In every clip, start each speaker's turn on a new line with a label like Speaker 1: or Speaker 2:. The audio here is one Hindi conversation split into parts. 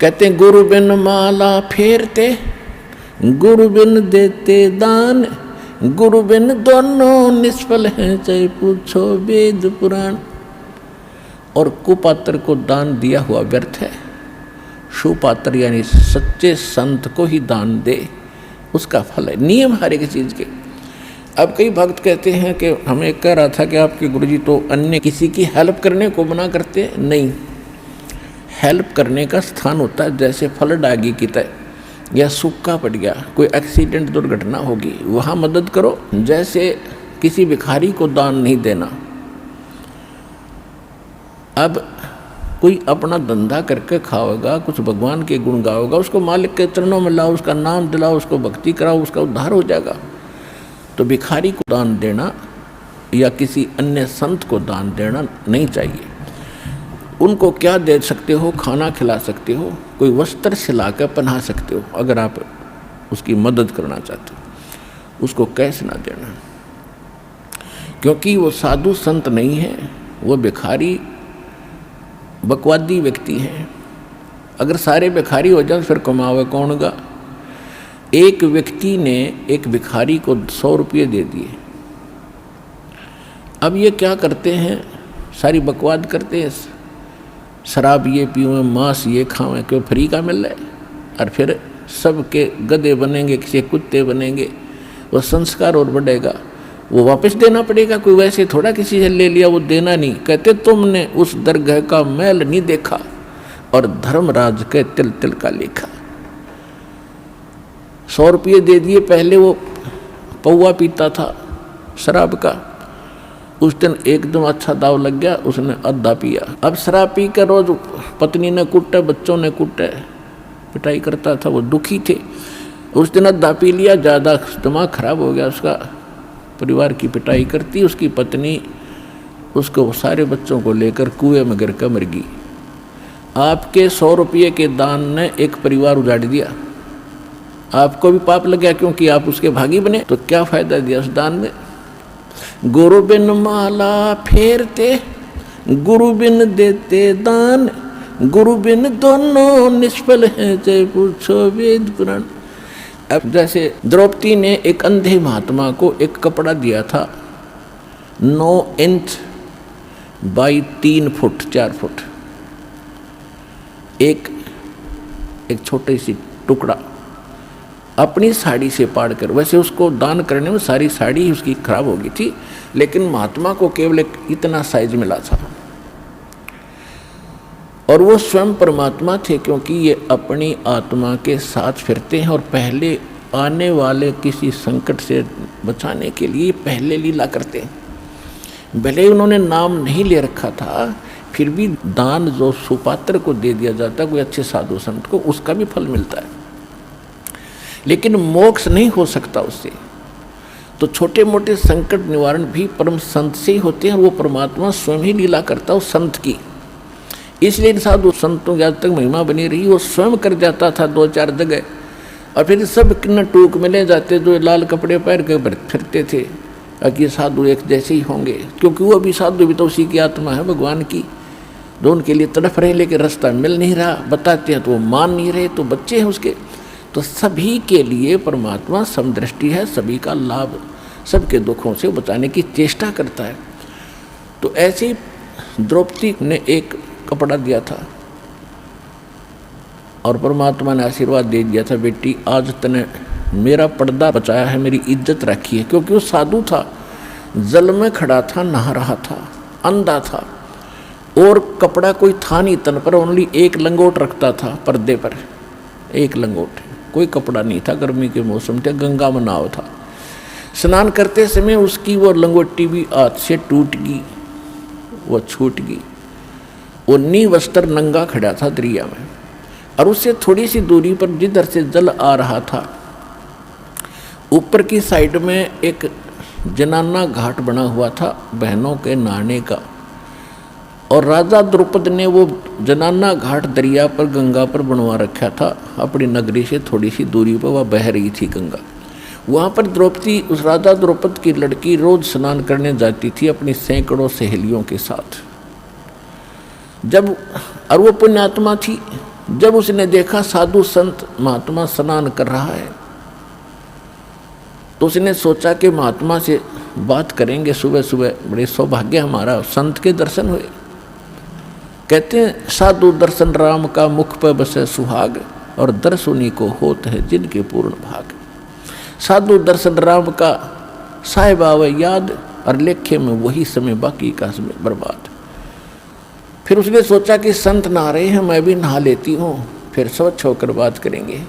Speaker 1: कहते हैं गुरु बिन माला फेरते, गुरु बिन देते दान, गुरु बिन दोनों निष्फल हैं, चाहे पूछो वेद पुराण। और कुपात्र को दान दिया हुआ व्यर्थ है, सुपात्र यानी सच्चे संत को ही दान दे, उसका फल है। नियम हर एक चीज के। अब कई भक्त कहते हैं कि हमें कह रहा था कि आपके गुरुजी तो अन्य किसी की हेल्प करने को मना करते हैं। नहीं, हेल्प करने का स्थान होता है, जैसे फल डागी की तरह, या सूखा पड़ गया, कोई एक्सीडेंट दुर्घटना होगी, वहाँ मदद करो। जैसे किसी भिखारी को दान नहीं देना। अब कोई अपना धंधा करके खाओगा, कुछ भगवान के गुण गाओगा, उसको मालिक के चरणों में लाओ, उसका नाम दिलाओ, उसको भक्ति कराओ, उसका उद्धार हो जाएगा। तो भिखारी को दान देना या किसी अन्य संत को दान देना नहीं चाहिए। उनको क्या दे सकते हो? खाना खिला सकते हो, कोई वस्त्र सिला कर पहना सकते हो, अगर आप उसकी मदद करना चाहते हो। उसको कैसे ना देना, क्योंकि वो साधु संत नहीं है, वो भिखारी बकवादी व्यक्ति हैं। अगर सारे भिखारी हो जाए फिर कमावे कौन होगा? एक व्यक्ति ने एक भिखारी को 100 रुपये दे दिए। अब ये क्या करते हैं? सारी बकवाद करते हैं, शराब ये पीवें, मांस ये खावें, क्यों फ्री का मिल रहा है। और फिर सबके गधे बनेंगे, किसी कुत्ते बनेंगे, वो संस्कार और बढ़ेगा, वो वापस देना पड़ेगा। कोई वैसे थोड़ा किसी से ले लिया वो देना नहीं। कहते तुमने उस दरगाह का मैल नहीं देखा और धर्मराज के तिल तिल का लेखा। 100 रुपये दे दिए। पहले वो पौवा पीता था शराब का, उस दिन एकदम अच्छा दाव लग गया, उसने आधा पिया। अब शराब पी कर रोज पत्नी ने कुटे, बच्चों ने कुटे, पिटाई करता था, वो दुखी थे। उस दिन आधा पी लिया, ज़्यादा दिमाग खराब हो गया उसका, परिवार की पिटाई करती, उसकी पत्नी उसको सारे बच्चों को लेकर कुएं में गिर कर मर गई। आपके 100 रुपये के दान ने एक परिवार उजाड़ दिया। आपको भी पाप लग गया क्योंकि आप उसके भागी बने। तो क्या फायदा दिया उस दान में? गुरु बिन माला फेरते, गुरु बिन देते दान, गुरु बिन दोनों निष्फल हैं, चाहे पूछो वेद पुराण। अब जैसे द्रौपदी ने एक अंधे महात्मा को एक कपड़ा दिया था 9 इंच बाई 3 फुट 4 फुट, एक छोटी सी टुकड़ा अपनी साड़ी से पाड़ कर। वैसे उसको दान करने में सारी साड़ी उसकी खराब हो गई थी, लेकिन महात्मा को केवल एक इतना साइज मिला था। और वो स्वयं परमात्मा थे, क्योंकि ये अपनी आत्मा के साथ फिरते हैं और पहले आने वाले किसी संकट से बचाने के लिए पहले लीला करते हैं। भले उन्होंने नाम नहीं ले रखा था, फिर भी दान जो सुपात्र को दे दिया जाता है, कोई अच्छे साधु संत को, उसका भी फल मिलता है। लेकिन मोक्ष नहीं हो सकता उससे। तो छोटे मोटे संकट निवारण भी परम संत से ही होते हैं, वो परमात्मा स्वयं ही लीला करता है उस संत की। इसलिए साधु संतों की आज तक महिमा बनी रही। वो स्वयं कर जाता था 2-4 जगह, और फिर सब किन्न टूक में ले जाते जो लाल कपड़े पहन के फिरते थे कि साधु एक जैसे ही होंगे, क्योंकि वो भी साधु भी तो उसी की आत्मा है भगवान की। जो उनके लिए तड़फ रहे लेकिन रास्ता मिल नहीं रहा, बताते हैं तो वो मान नहीं रहे, तो बच्चे हैं उसके। तो सभी के लिए परमात्मा समदृष्टि है, सभी का लाभ, सबके दुखों से बचाने की चेष्टा करता है। तो ऐसे ही द्रौपदी ने एक कपड़ा दिया था और परमात्मा ने आशीर्वाद दे दिया था, बेटी आज तने मेरा पर्दा बचाया है, मेरी इज्जत रखी है। क्योंकि वो साधु था, जल में खड़ा था, नहा रहा था, अंधा था, और कपड़ा कोई था नहीं तन पर, ओनली एक लंगोट रखता था पर्दे पर, एक लंगोट, कोई कपड़ा नहीं था। गर्मी के मौसम थे, गंगा में नाव था। स्नान करते समय उसकी वो लंगोटी भी हाथ से टूट गई, वो छूट गई। वो नी वस्त्र नंगा खड़ा था दरिया में, और उससे थोड़ी सी दूरी पर जिधर से जल आ रहा था, ऊपर की साइड में एक जनाना घाट बना हुआ था बहनों के नहाने का। और राजा द्रुपद ने वो जनाना घाट दरिया पर, गंगा पर बनवा रखा था। अपनी नगरी से थोड़ी सी दूरी पर वह बह रही थी गंगा। वहाँ पर द्रौपदी, उस राजा द्रुपद की लड़की, रोज स्नान करने जाती थी अपनी सैकड़ों सहेलियों के साथ। जब, और वो पुण्यात्मा थी, जब उसने देखा साधु संत महात्मा स्नान कर रहा है तो उसने सोचा कि महात्मा से बात करेंगे सुबह सुबह, बड़े सौभाग्य हमारा, संत के दर्शन हुए। कहते हैं साधु दर्शन राम का मुख पर बसे सुहाग, और दर्श उन्हीं को होत है जिनके पूर्ण भाग। साधु दर्शन राम का साहिब आवे याद, और लेखे में वही समय बाकी का समय बर्बाद। फिर उसने सोचा कि संत नहा रहे हैं, मैं भी नहा लेती हूँ, फिर स्वच्छ होकर बात करेंगे।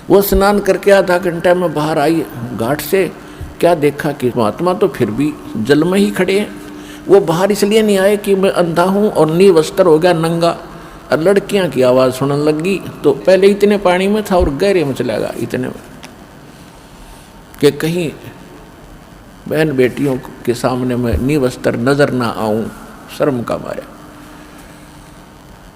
Speaker 1: वो स्नान करके आधा घंटा में बाहर आई घाट से, क्या देखा कि महात्मा तो फिर भी जल में ही खड़े हैं। वो बाहर इसलिए नहीं आए कि मैं अंधा हूँ और निर्वस्त्र हो गया, नंगा। और लड़कियाँ की आवाज़ सुनने लगी, तो पहले इतने पानी में था और गहरे में चला गया इतने में कि कहीं बहन बेटियों के सामने मैं निर्वस्त्र नजर ना आऊं, शर्म का मारे।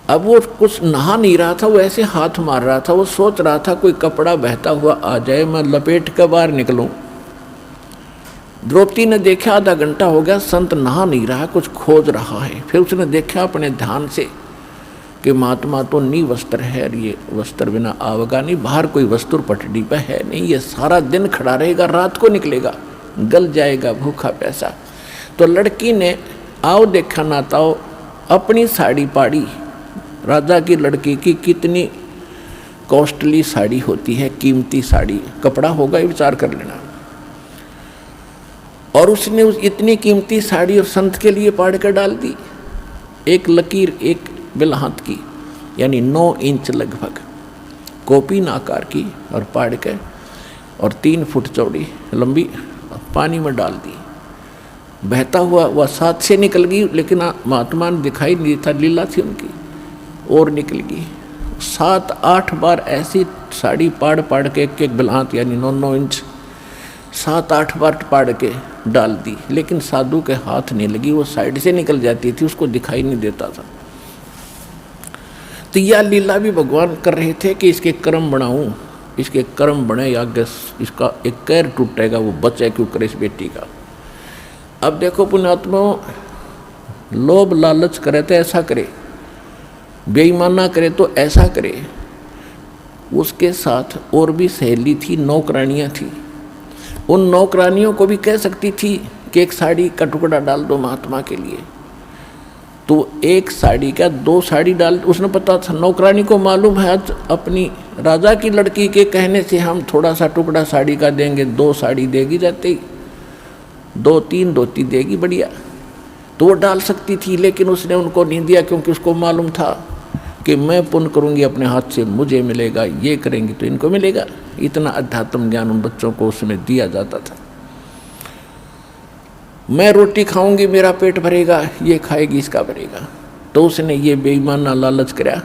Speaker 1: अब वो कुछ नहा नहीं रहा था, वो ऐसे हाथ मार रहा था, वो सोच रहा था कोई कपड़ा बहता हुआ आ जाए, मैं लपेट कर बाहर निकलूं। द्रौपदी ने देखा आधा घंटा हो गया, संत नहा नहीं रहा, कुछ खोज रहा है। फिर उसने देखा अपने ध्यान से कि महात्मा तो निर्वस्त्र है, ये वस्त्र बिना आवेगा नहीं, बाहर कोई वस्तु पटड़ी पे है नहीं, ये सारा दिन खड़ा रहेगा, रात को निकलेगा, गल जाएगा भूखा प्यासा। तो लड़की ने आओ देखा ना ताओ अपनी साड़ी पाड़ी। राजा की लड़की की कितनी कॉस्टली साड़ी होती है, कीमती साड़ी, कपड़ा होगा ये विचार कर लेना। और उसने उस इतनी कीमती साड़ी और संत के लिए पाड़ कर डाल दी। एक लकीर एक बिलहात की, यानी 9 इंच लगभग, कोपीन आकार की, और पाड़ के और 3 फुट चौड़ी लंबी पानी में डाल दी। बहता हुआ वह साथ से निकल गई, लेकिन महात्मा ने दिखाई नहीं था, लीला थी उनकी, और निकल गई। 7-8 बार ऐसी साड़ी पाड़ पाड़ के एक बिलहात यानी 9-9 इंच 7-8 बार पाड़ के डाल दी, लेकिन साधु के हाथ नहीं लगी, वो साइड से निकल जाती थी, उसको दिखाई नहीं देता था। तो यह लीला भी भगवान कर रहे थे कि इसके कर्म बनाऊं, इसके कर्म बने या इसका एक कैर टूटेगा, वो बचे क्यों करे इस बेटी का। अब देखो पुण्यात्मा, लोभ लालच करे तो ऐसा करे, बेईमाना करे तो ऐसा करे। उसके साथ और भी सहेली थी, नौकरानियाँ थी। उन नौकरानियों को भी कह सकती थी कि एक साड़ी का टुकड़ा डाल दो महात्मा के लिए, तो एक साड़ी का 2 साड़ी डाल। उसने पता था, नौकरानी को मालूम है आज अपनी राजा की लड़की के कहने से हम थोड़ा सा टुकड़ा साड़ी का देंगे, 2 साड़ी देगी, जाते ही 2-3 धोती देगी, बढ़िया, तो वो डाल सकती थी। लेकिन उसने उनको नहीं दिया, क्योंकि उसको मालूम था कि मैं पुण्य करूंगी अपने हाथ से, मुझे मिलेगा, ये करेंगी तो इनको मिलेगा। इतना अध्यात्म ज्ञान उन बच्चों को उसमें दिया जाता था। मैं रोटी खाऊंगी मेरा पेट भरेगा, ये खाएगी इसका भरेगा। तो उसने ये बेईमाना लालच कराया।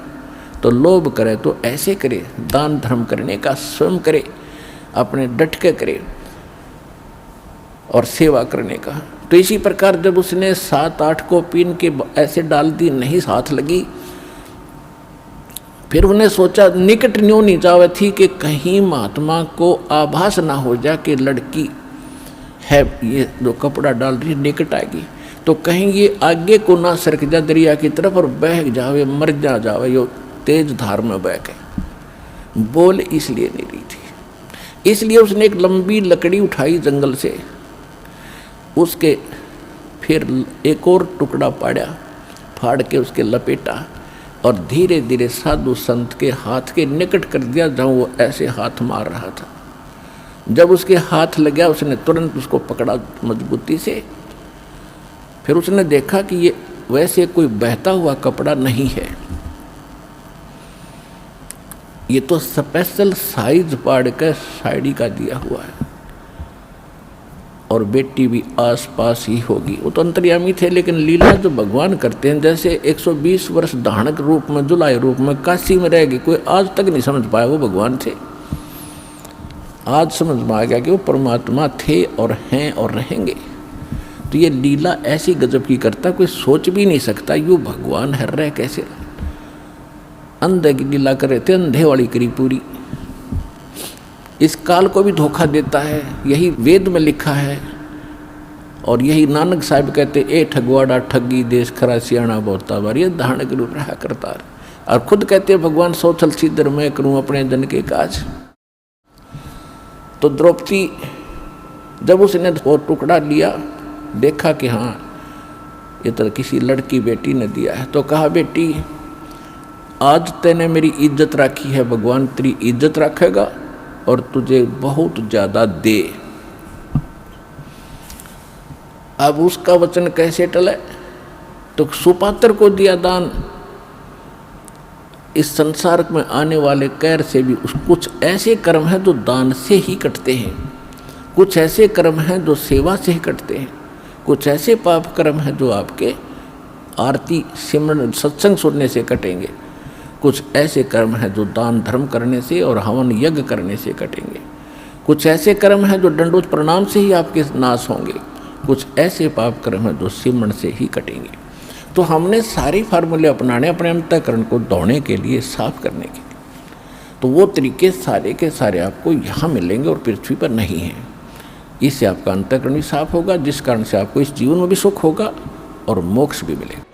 Speaker 1: तो लोभ करे तो ऐसे करे, दान धर्म करने का स्वयं करे, अपने डट के करे और सेवा करने का। तो इसी प्रकार जब उसने 7-8 को पीन के ऐसे डाल दी, नहीं हाथ लगी, फिर उन्हें सोचा निकट न्यों नहीं जावे थी कि कहीं महात्मा को आभास ना हो जाए कि लड़की है ये जो कपड़ा डाल रही निकट आएगी, तो कहीं ये आगे को ना सरक जा दरिया की तरफ और बह जावे, मर जावे, यो तेज धार में बह के। बोल इसलिए नहीं रही थी, इसलिए उसने एक लंबी लकड़ी उठाई जंगल से, उसके फिर एक और टुकड़ा पाड़ा, फाड़ के उसके लपेटा और धीरे धीरे साधु संत के हाथ के निकट कर दिया, जहाँ वो ऐसे हाथ मार रहा था। जब उसके हाथ लग गया, उसने तुरंत उसको पकड़ा मजबूती से। फिर उसने देखा कि ये वैसे कोई बहता हुआ कपड़ा नहीं है, ये तो स्पेशल साइज पाड़ कर साड़ी का दिया हुआ है, और बेटी भी आस पास ही होगी। वो तो अंतर्यामी थे, लेकिन लीला जो भगवान करते हैं, जैसे 120 वर्ष धानक रूप में, जुलाई रूप में काशी में रहेगी, कोई आज तक नहीं समझ पाया वो भगवान थे। आज समझ में आ गया कि वो परमात्मा थे और हैं और रहेंगे। तो ये लीला ऐसी गजब की करता, कोई सोच भी नहीं सकता यूँ भगवान है रह कैसे। अंधे की लीला कर रहे थे, अंधे वाली करी पूरी। इस काल को भी धोखा देता है, यही वेद में लिखा है, और यही नानक साहब कहते ए ठगवाड़ा ठगी देश खरा सियाणा बहुता बार। ये धारण रूप रहा करता और खुद कहते हैं भगवान सौ छल छिद्र मैं करूं अपने जन के काज। तो द्रौपदी जब उसने वो टुकड़ा लिया, देखा कि हाँ ये तो किसी लड़की बेटी ने दिया है, तो कहा बेटी आज तूने मेरी इज्जत रखी है, भगवान तेरी इज्जत रखेगा और तुझे बहुत ज़्यादा दे। अब उसका वचन कैसे टले? तो सुपात्र को दिया दान। इस संसार में आने वाले कैर से भी कुछ ऐसे कर्म हैं जो दान से ही कटते हैं, कुछ ऐसे कर्म हैं जो सेवा से ही कटते हैं, कुछ ऐसे पाप कर्म हैं जो आपके आरती सिमरन सत्संग सुनने से कटेंगे, कुछ ऐसे कर्म हैं जो दान धर्म करने से और हवन यज्ञ करने से कटेंगे, कुछ ऐसे कर्म हैं जो दंडोत प्रणाम से ही आपके नाश होंगे, कुछ ऐसे पाप कर्म हैं जो सिमरन से ही कटेंगे। तो हमने सारे फार्मूले अपनाने अपने अंतःकरण को दौड़ने के लिए, साफ करने के लिए। तो वो तरीके सारे के सारे आपको यहाँ मिलेंगे और पृथ्वी पर नहीं हैं। इससे आपका अंतःकरण भी साफ होगा, जिस कारण से आपको इस जीवन में भी सुख होगा और मोक्ष भी मिलेगा।